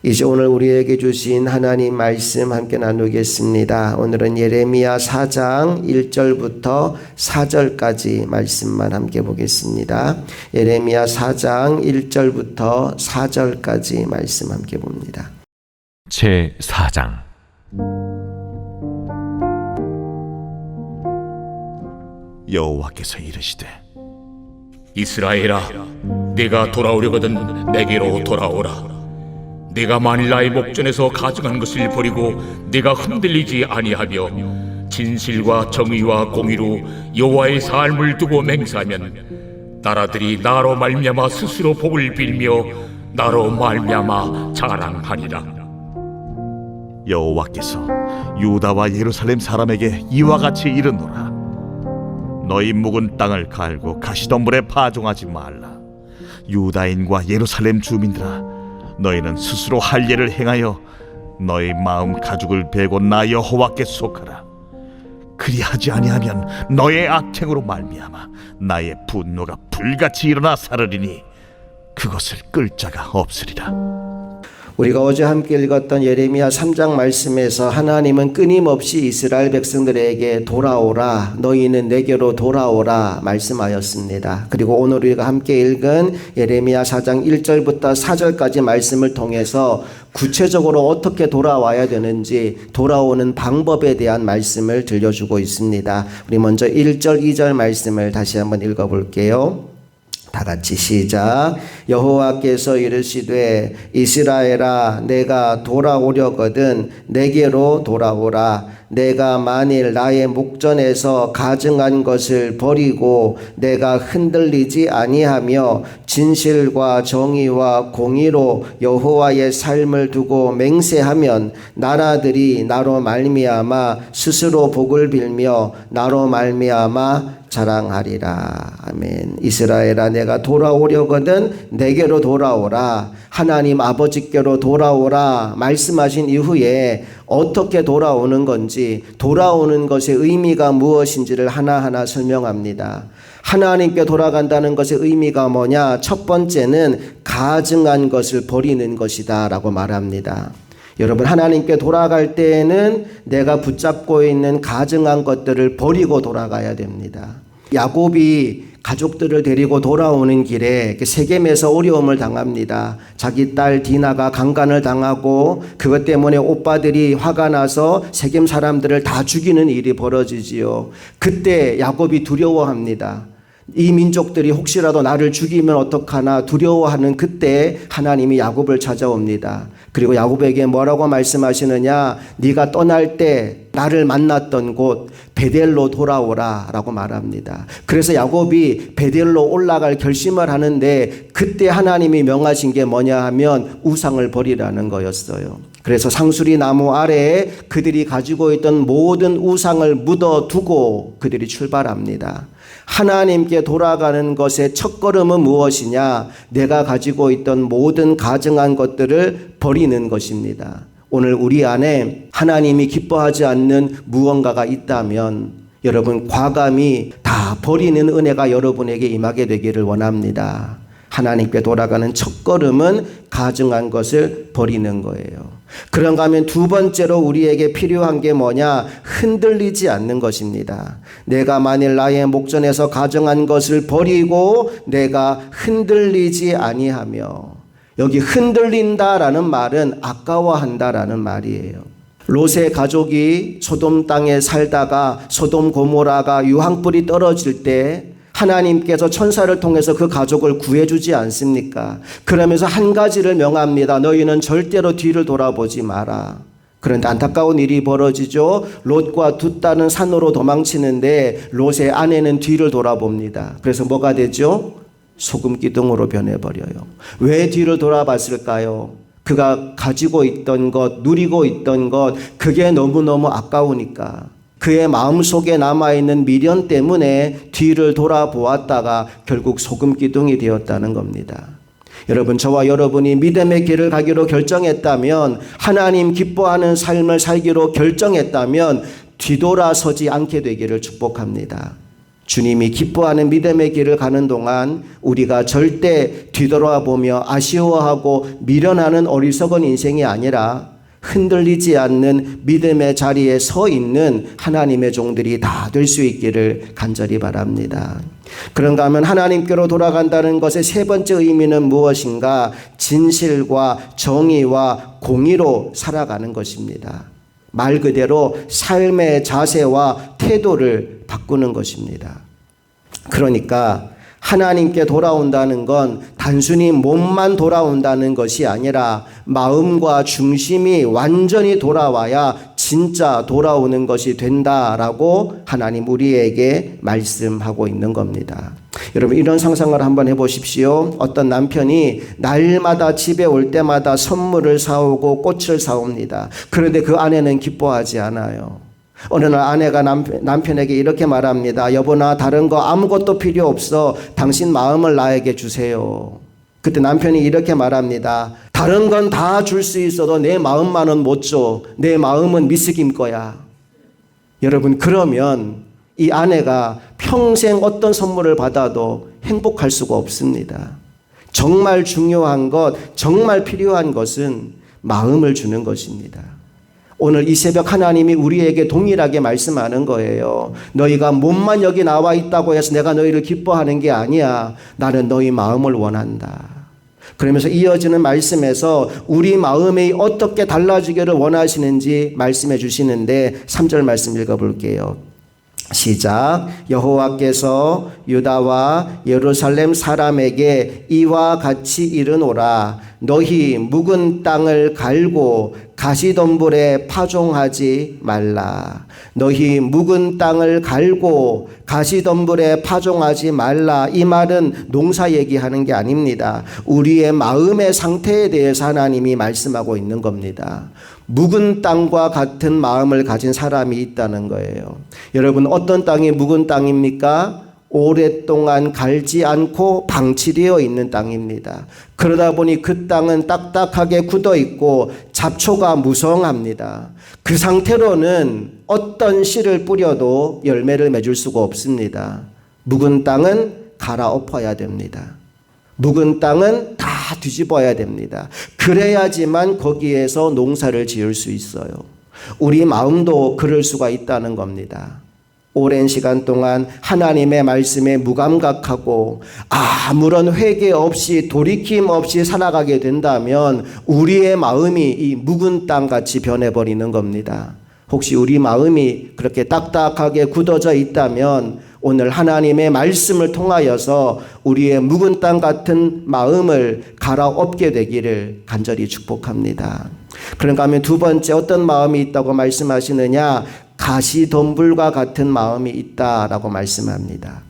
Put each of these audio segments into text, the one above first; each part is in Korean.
이제 오늘 우리에게 주신 하나님 말씀 함께 나누겠습니다. 오늘은 예레미야 4장 1절부터 4절까지 말씀만 함께 보겠습니다. 예레미야 4장 1절부터 4절까지 말씀 함께 봅니다. 제 4장. 여호와께서 이르시되 이스라엘아, 네가 돌아오려거든 내게로 돌아오라. 네가 만일 나의 목전에서 가증한 것을 버리고 네가 흔들리지 아니하며 진실과 정의와 공의로 여호와의 삶을 두고 맹세하면 나라들이 나로 말미암아 스스로 복을 빌며 나로 말미암아 자랑하리라. 여호와께서 유다와 예루살렘 사람에게 이와 같이 이르노라. 너희 묵은 땅을 갈고 가시덤불에 파종하지 말라. 유다인과 예루살렘 주민들아, 너희는 스스로 할 일을 행하여 너희 마음 가죽을 베고 나 여호와께 속하라. 그리하지 아니하면 너의 악행으로 말미암아 나의 분노가 불같이 일어나 사르리니 그것을 끌 자가 없으리라. 우리가 어제 함께 읽었던 예레미야 3장 말씀에서 하나님은 끊임없이 이스라엘 백성들에게 돌아오라, 너희는 내게로 돌아오라 말씀하였습니다. 그리고 오늘 우리가 함께 읽은 예레미야 4장 1절부터 4절까지 말씀을 통해서 구체적으로 어떻게 돌아와야 되는지 돌아오는 방법에 대한 말씀을 들려주고 있습니다. 우리 먼저 1절 2절 말씀을 다시 한번 읽어볼게요. 다 같이 시작. 여호와께서 이르시되 이스라엘아, 내가 돌아오려거든 내게로 돌아오라. 내가 만일 나의 목전에서 가증한 것을 버리고 내가 흔들리지 아니하며 진실과 정의와 공의로 여호와의 삶을 두고 맹세하면 나라들이 나로 말미암아 스스로 복을 빌며 나로 말미암아 자랑하리라. 아멘. 이스라엘아, 내가 돌아오려거든 내게로 돌아오라. 하나님 아버지께로 돌아오라 말씀하신 이후에 어떻게 돌아오는 건지, 돌아오는 것의 의미가 무엇인지를 하나하나 설명합니다. 하나님께 돌아간다는 것의 의미가 뭐냐? 첫 번째는 가증한 것을 버리는 것이다 라고 말합니다. 여러분, 하나님께 돌아갈 때에는 내가 붙잡고 있는 가증한 것들을 버리고 돌아가야 됩니다. 야곱이 가족들을 데리고 돌아오는 길에 세겜에서 어려움을 당합니다. 자기 딸 디나가 강간을 당하고 그것 때문에 오빠들이 화가 나서 세겜 사람들을 다 죽이는 일이 벌어지지요. 그때 야곱이 두려워합니다. 이 민족들이 혹시라도 나를 죽이면 어떡하나 두려워하는 그때 하나님이 야곱을 찾아옵니다. 그리고 야곱에게 뭐라고 말씀하시느냐? 네가 떠날 때 나를 만났던 곳 베델로 돌아오라 라고 말합니다. 그래서 야곱이 베델로 올라갈 결심을 하는데 그때 하나님이 명하신 게 뭐냐 하면 우상을 버리라는 거였어요. 그래서 상수리 나무 아래에 그들이 가지고 있던 모든 우상을 묻어두고 그들이 출발합니다. 하나님께 돌아가는 것의 첫걸음은 무엇이냐? 내가 가지고 있던 모든 가증한 것들을 버리는 것입니다. 오늘 우리 안에 하나님이 기뻐하지 않는 무언가가 있다면 여러분, 과감히 다 버리는 은혜가 여러분에게 임하게 되기를 원합니다. 하나님께 돌아가는 첫걸음은 가증한 것을 버리는 거예요. 그런가 하면 두 번째로 우리에게 필요한 게 뭐냐? 흔들리지 않는 것입니다. 내가 만일 나의 목전에서 가증한 것을 버리고 내가 흔들리지 아니하며, 여기 흔들린다라는 말은 아까워한다라는 말이에요. 롯의 가족이 소돔 땅에 살다가 소돔 고모라가 유황불이 떨어질 때 하나님께서 천사를 통해서 그 가족을 구해주지 않습니까? 그러면서 한 가지를 명합니다. 너희는 절대로 뒤를 돌아보지 마라. 그런데 안타까운 일이 벌어지죠. 롯과 두 딸은 산으로 도망치는데 롯의 아내는 뒤를 돌아봅니다. 그래서 뭐가 되죠? 소금 기둥으로 변해버려요. 왜 뒤를 돌아봤을까요? 그가 가지고 있던 것, 누리고 있던 것, 그게 너무너무 아까우니까. 그의 마음속에 남아있는 미련 때문에 뒤를 돌아보았다가 결국 소금 기둥이 되었다는 겁니다. 여러분, 저와 여러분이 믿음의 길을 가기로 결정했다면, 하나님 기뻐하는 삶을 살기로 결정했다면 뒤돌아서지 않게 되기를 축복합니다. 주님이 기뻐하는 믿음의 길을 가는 동안 우리가 절대 뒤돌아 보며 아쉬워하고 미련하는 어리석은 인생이 아니라 흔들리지 않는 믿음의 자리에 서 있는 하나님의 종들이 다 될 수 있기를 간절히 바랍니다. 그런가 하면 하나님께로 돌아간다는 것의 세 번째 의미는 무엇인가? 진실과 정의와 공의로 살아가는 것입니다. 말 그대로 삶의 자세와 태도를 바꾸는 것입니다. 그러니까 하나님께 돌아온다는 건 단순히 몸만 돌아온다는 것이 아니라 마음과 중심이 완전히 돌아와야 진짜 돌아오는 것이 된다라고 하나님 우리에게 말씀하고 있는 겁니다. 여러분, 이런 상상을 한번 해보십시오. 어떤 남편이 날마다 집에 올 때마다 선물을 사오고 꽃을 사옵니다. 그런데 그 아내는 기뻐하지 않아요. 어느 날 아내가 남편에게 이렇게 말합니다. 여보, 나 다른 거 아무것도 필요 없어. 당신 마음을 나에게 주세요. 그때 남편이 이렇게 말합니다. 다른 건 다 줄 수 있어도 내 마음만은 못 줘. 내 마음은 미스김 거야. 여러분, 그러면 이 아내가 평생 어떤 선물을 받아도 행복할 수가 없습니다. 정말 중요한 것, 정말 필요한 것은 마음을 주는 것입니다. 오늘 이 새벽 하나님이 우리에게 동일하게 말씀하는 거예요. 너희가 몸만 여기 나와 있다고 해서 내가 너희를 기뻐하는 게 아니야. 나는 너희 마음을 원한다. 그러면서 이어지는 말씀에서 우리 마음이 어떻게 달라지기를 원하시는지 말씀해 주시는데 3절 말씀 읽어볼게요. 시작. 여호와께서 유다와 예루살렘 사람에게 이와 같이 이르노라. 너희 묵은 땅을 갈고 가시덤불에 파종하지 말라. 너희 묵은 땅을 갈고 가시덤불에 파종하지 말라. 이 말은 농사 얘기하는 게 아닙니다. 우리의 마음의 상태에 대해서 하나님이 말씀하고 있는 겁니다. 묵은 땅과 같은 마음을 가진 사람이 있다는 거예요. 여러분, 어떤 땅이 묵은 땅입니까? 오랫동안 갈지 않고 방치되어 있는 땅입니다. 그러다 보니 그 땅은 딱딱하게 굳어 있고 잡초가 무성합니다. 그 상태로는 어떤 씨를 뿌려도 열매를 맺을 수가 없습니다. 묵은 땅은 갈아엎어야 됩니다. 묵은 땅은 다 뒤집어야 됩니다. 그래야지만 거기에서 농사를 지을 수 있어요. 우리 마음도 그럴 수가 있다는 겁니다. 오랜 시간 동안 하나님의 말씀에 무감각하고 아무런 회개 없이 돌이킴 없이 살아가게 된다면 우리의 마음이 이 묵은 땅같이 변해버리는 겁니다. 혹시 우리 마음이 그렇게 딱딱하게 굳어져 있다면 오늘 하나님의 말씀을 통하여서 우리의 묵은 땅 같은 마음을 갈아엎게 되기를 간절히 축복합니다. 그런가 하면 두 번째 어떤 마음이 있다고 말씀하시느냐? 가시덤불과 같은 마음이 있다라고 말씀합니다.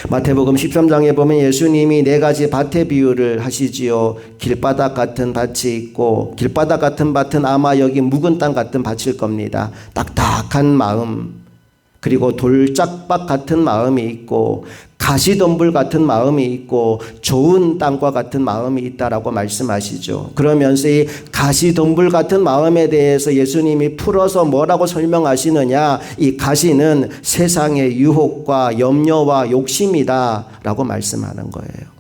마태복음 13장에 보면 예수님이 네 가지 밭의 비유를 하시지요. 길바닥 같은 밭이 있고, 길바닥 같은 밭은 아마 여기 묵은 땅 같은 밭일 겁니다. 딱딱한 마음, 그리고 돌짝밭 같은 마음이 있고 가시덤불 같은 마음이 있고 좋은 땅과 같은 마음이 있다라고 말씀하시죠. 그러면서 이 가시덤불 같은 마음에 대해서 예수님이 풀어서 뭐라고 설명하시느냐? 이 가시는 세상의 유혹과 염려와 욕심이다라고 말씀하는 거예요.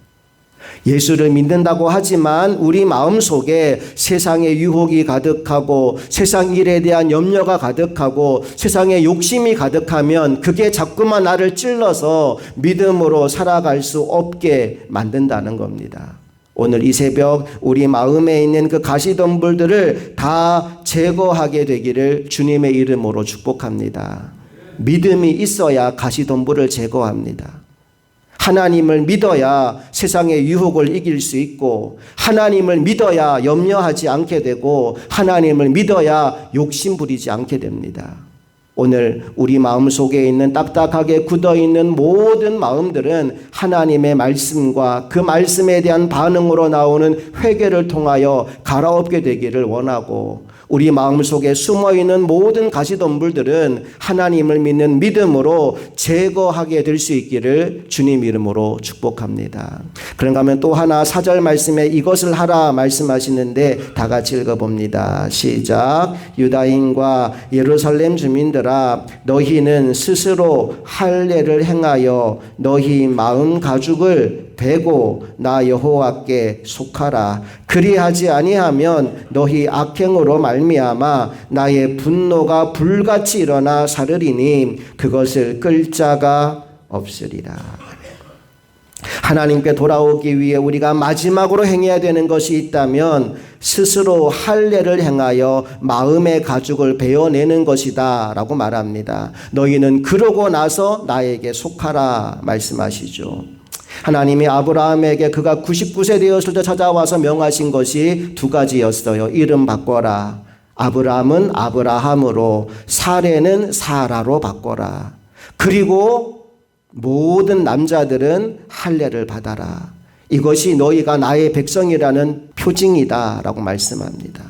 예수를 믿는다고 하지만 우리 마음속에 세상의 유혹이 가득하고 세상 일에 대한 염려가 가득하고 세상의 욕심이 가득하면 그게 자꾸만 나를 찔러서 믿음으로 살아갈 수 없게 만든다는 겁니다. 오늘 이 새벽 우리 마음에 있는 그 가시덤불들을 다 제거하게 되기를 주님의 이름으로 축복합니다. 믿음이 있어야 가시덤불을 제거합니다. 하나님을 믿어야 세상의 유혹을 이길 수 있고 하나님을 믿어야 염려하지 않게 되고 하나님을 믿어야 욕심 부리지 않게 됩니다. 오늘 우리 마음속에 있는 딱딱하게 굳어있는 모든 마음들은 하나님의 말씀과 그 말씀에 대한 반응으로 나오는 회개를 통하여 갈아엎게 되기를 원하고 우리 마음속에 숨어있는 모든 가시덤불들은 하나님을 믿는 믿음으로 제거하게 될 수 있기를 주님 이름으로 축복합니다. 그런가 하면 또 하나 4절 말씀에 이것을 하라 말씀하시는데 다 같이 읽어봅니다. 시작. 유다인과 예루살렘 주민들아 아들들아 너희는 스스로 할례를 행하여 너희 마음 가죽을 베고 나 여호와께 속하라. 그리하지 아니하면 너희 악행으로 말미암아 나의 분노가 불같이 일어나 사르리니 그것을 끌 자가 없으리라. 하나님께 돌아오기 위해 우리가 마지막으로 행해야 되는 것이 있다면 스스로 할례를 행하여 마음의 가죽을 베어내는 것이다 라고 말합니다. 너희는 그러고 나서 나에게 속하라 말씀하시죠. 하나님이 아브라함에게 그가 99세 되었을 때 찾아와서 명하신 것이 두 가지였어요. 이름 바꿔라. 아브라함은 아브라함으로, 사레는 사라로 바꿔라. 그리고 모든 남자들은 할례를 받아라. 이것이 너희가 나의 백성이라는 표징이다 라고 말씀합니다.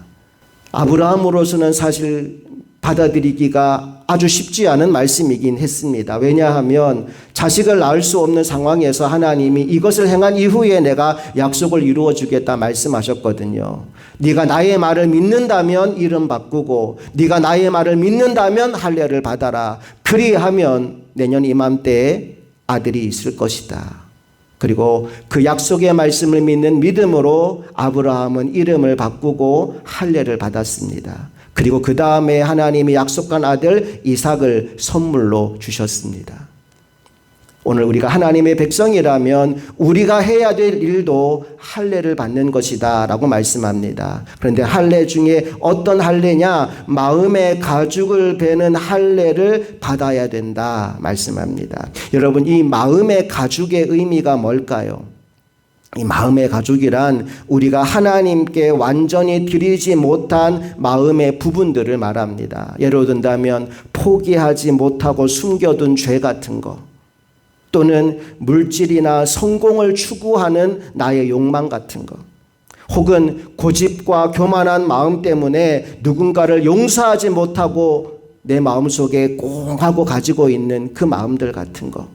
아브라함으로서는 사실 받아들이기가 아주 쉽지 않은 말씀이긴 했습니다. 왜냐하면 자식을 낳을 수 없는 상황에서 하나님이 이것을 행한 이후에 내가 약속을 이루어 주겠다 말씀하셨거든요. 네가 나의 말을 믿는다면 이름 바꾸고 네가 나의 말을 믿는다면 할례를 받아라. 그리하면 내년 이맘때에 아들이 있을 것이다. 그리고 그 약속의 말씀을 믿는 믿음으로 아브라함은 이름을 바꾸고 할례를 받았습니다. 그리고 그 다음에 하나님이 약속한 아들 이삭을 선물로 주셨습니다. 오늘 우리가 하나님의 백성이라면 우리가 해야 될 일도 할례를 받는 것이다 라고 말씀합니다. 그런데 할례 중에 어떤 할례냐? 마음의 가죽을 베는 할례를 받아야 된다 말씀합니다. 여러분, 이 마음의 가죽의 의미가 뭘까요? 이 마음의 가죽이란 우리가 하나님께 완전히 드리지 못한 마음의 부분들을 말합니다. 예를 든다면 포기하지 못하고 숨겨둔 죄 같은 거, 또는 물질이나 성공을 추구하는 나의 욕망 같은 거, 혹은 고집과 교만한 마음 때문에 누군가를 용서하지 못하고 내 마음속에 꽁하고 가지고 있는 그 마음들 같은 거.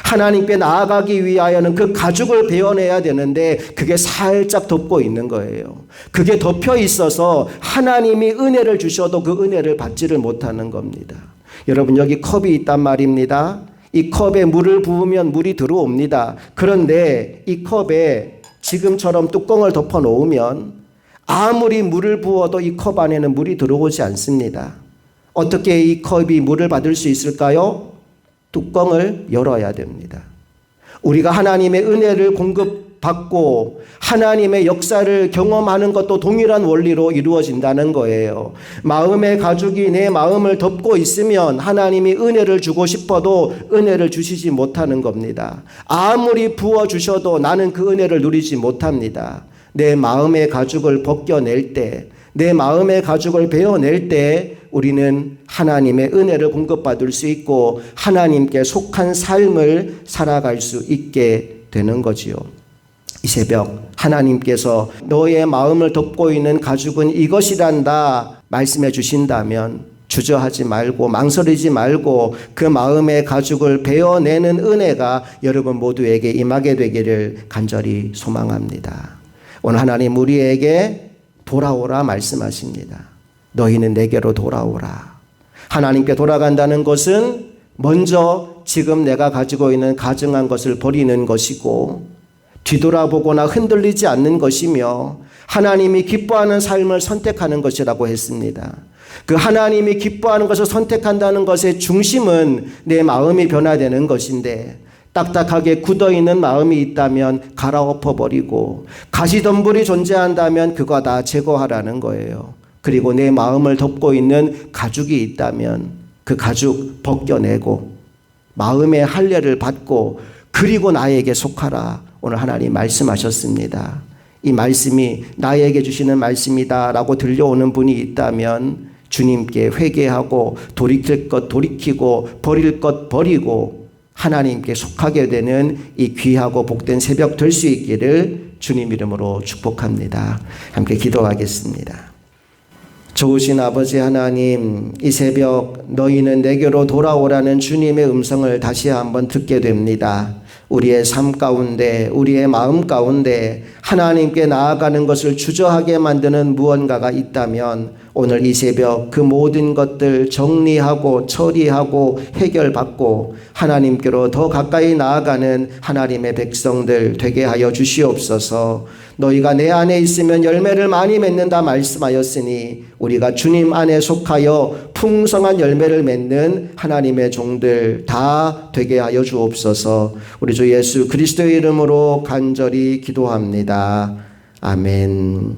하나님께 나아가기 위하여는 그 가죽을 베어내야 되는데 그게 살짝 덮고 있는 거예요. 그게 덮여 있어서 하나님이 은혜를 주셔도 그 은혜를 받지를 못하는 겁니다. 여러분, 여기 컵이 있단 말입니다. 이 컵에 물을 부으면 물이 들어옵니다. 그런데 이 컵에 지금처럼 뚜껑을 덮어 놓으면 아무리 물을 부어도 이 컵 안에는 물이 들어오지 않습니다. 어떻게 이 컵이 물을 받을 수 있을까요? 뚜껑을 열어야 됩니다. 우리가 하나님의 은혜를 공급받고 하나님의 역사를 경험하는 것도 동일한 원리로 이루어진다는 거예요. 마음의 가죽이 내 마음을 덮고 있으면 하나님이 은혜를 주고 싶어도 은혜를 주시지 못하는 겁니다. 아무리 부어주셔도 나는 그 은혜를 누리지 못합니다. 내 마음의 가죽을 벗겨낼 때, 내 마음의 가죽을 베어낼 때 우리는 하나님의 은혜를 공급받을 수 있고 하나님께 속한 삶을 살아갈 수 있게 되는 거지요. 이 새벽 하나님께서 너의 마음을 덮고 있는 가죽은 이것이란다 말씀해 주신다면 주저하지 말고 망설이지 말고 그 마음의 가죽을 베어내는 은혜가 여러분 모두에게 임하게 되기를 간절히 소망합니다. 오늘 하나님 우리에게 돌아오라 말씀하십니다. 너희는 내게로 돌아오라. 하나님께 돌아간다는 것은 먼저 지금 내가 가지고 있는 가증한 것을 버리는 것이고 뒤돌아보거나 흔들리지 않는 것이며 하나님이 기뻐하는 삶을 선택하는 것이라고 했습니다. 그 하나님이 기뻐하는 것을 선택한다는 것의 중심은 내 마음이 변화되는 것인데 딱딱하게 굳어있는 마음이 있다면 갈아엎어버리고 가시덤불이 존재한다면 그거 다 제거하라는 거예요. 그리고 내 마음을 덮고 있는 가죽이 있다면 그 가죽 벗겨내고 마음의 할례를 받고 그리고 나에게 속하라. 오늘 하나님 말씀하셨습니다. 이 말씀이 나에게 주시는 말씀이다 라고 들려오는 분이 있다면 주님께 회개하고 돌이킬 것 돌이키고 버릴 것 버리고 하나님께 속하게 되는 이 귀하고 복된 새벽 될 수 있기를 주님 이름으로 축복합니다. 함께 기도하겠습니다. 좋으신 아버지 하나님, 이 새벽 너희는 내게로 돌아오라는 주님의 음성을 다시 한번 듣게 됩니다. 우리의 삶 가운데, 우리의 마음 가운데 하나님께 나아가는 것을 주저하게 만드는 무언가가 있다면 오늘 이 새벽 그 모든 것들 정리하고 처리하고 해결받고 하나님께로 더 가까이 나아가는 하나님의 백성들 되게 하여 주시옵소서. 너희가 내 안에 있으면 열매를 많이 맺는다 말씀하였으니 우리가 주님 안에 속하여 풍성한 열매를 맺는 하나님의 종들 다 되게 하여 주옵소서. 우리 주 예수 그리스도의 이름으로 간절히 기도합니다. 아멘.